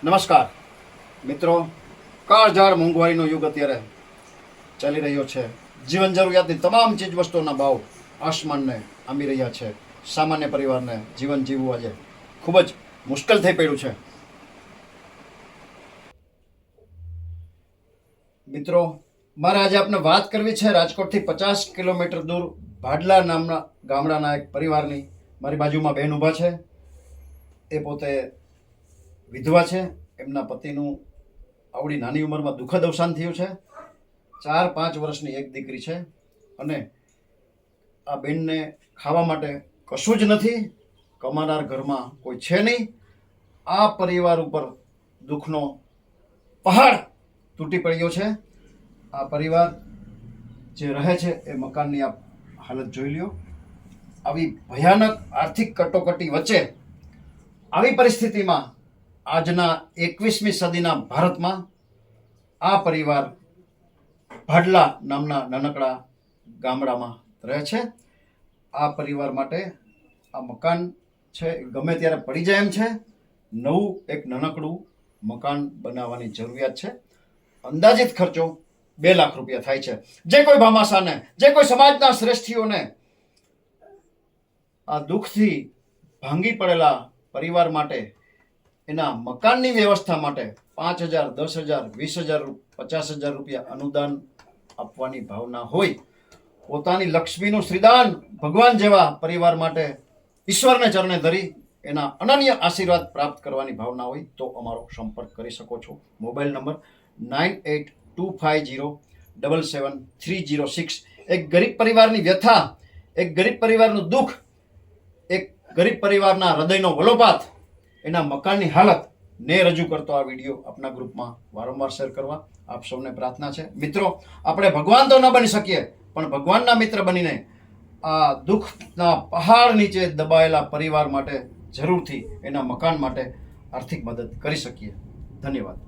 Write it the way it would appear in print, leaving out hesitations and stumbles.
નમસ્કાર મિત્રો, કાળઝાળ મોંઘવારીનો યુગ અત્યારે ચાલી રહ્યો છે. જીવન જરૂરિયાતની તમામ ચીજ વસ્તુઓના ભાવ આસમાનને આંબી રહ્યા છે. સામાન્ય પરિવારને જીવન જીવવું આજે ખૂબ જ મુશ્કેલ થઈ પડ્યું છે. મિત્રો, મારે આજે આપને વાત કરવી છે રાજકોટથી 50 કિલોમીટર દૂર ભાડલા નામના ગામડાના એક પરિવારની. મારી બાજુમાં બહેન ઊભા છે. એ પોતે વિધવા છે. એમના પતિનું આવડી નાની ઉંમરમાં દુઃખદ અવસાન થયું છે. 4-5 વર્ષની એક દીકરી છે અને આ બેનને ખાવા માટે કશું જ નથી. કમાનાર ઘરમાં કોઈ છે નહીં. આ પરિવાર ઉપર દુઃખનો પહાડ તૂટી પડ્યો છે. આ પરિવાર જે રહે છે એ મકાનની આપ હાલત જોઈ લ્યો. આવી ભયાનક આર્થિક કટોકટી વચ્ચે આવી પરિસ્થિતિમાં આજના 21મી સદીના ભારતમાં આ પરિવાર ભાડલા નામના નાનકડા ગામડામાં રહે છે. આ પરિવાર માટે આ મકાન છે ગમે ત્યારે પડી જાય એમ છે. નવું એક નાનકડું મકાન બનાવવાની જરૂરિયાત છે. અંદાજિત ખર્ચો 2 લાખ રૂપિયા થાય છે. જે કોઈ ભામાશાને, જે કોઈ સમાજના શ્રેષ્ઠીઓને આ દુઃખથી ભાંગી પડેલા પરિવાર માટે એના મકાનની વ્યવસ્થા માટે 5,000, 10,000, 20,000, 50,000 રૂપિયા અનુદાન આપવાની ભાવના હોય, પોતાની લક્ષ્મીનું શ્રીદાન ભગવાન જેવા પરિવાર માટે ઈશ્વરને ચરણે ધરી એના અનન્ય આશીર્વાદ પ્રાપ્ત કરવાની ભાવના હોય તો અમારો સંપર્ક કરી શકો છો. Mobile number 9825077306. એક ગરીબ પરિવારની વ્યથા, એક ગરીબ પરિવારનું દુઃખ, એક ગરીબ પરિવારના હૃદયનો વલોપાત, એના મકાનની હાલત ને રજૂ કરતો આ વિડીયો આપના ગ્રુપમાં વારંવાર શેર કરવા આપ સૌને પ્રાર્થના છે. મિત્રો, આપણે ભગવાન તો ન બની શકીએ પણ ભગવાનના મિત્ર બનીને આ દુઃખના પહાડ નીચે દબાયેલા પરિવાર માટે જરૂરથી એના મકાન માટે આર્થિક મદદ કરી શકીએ. ધન્યવાદ.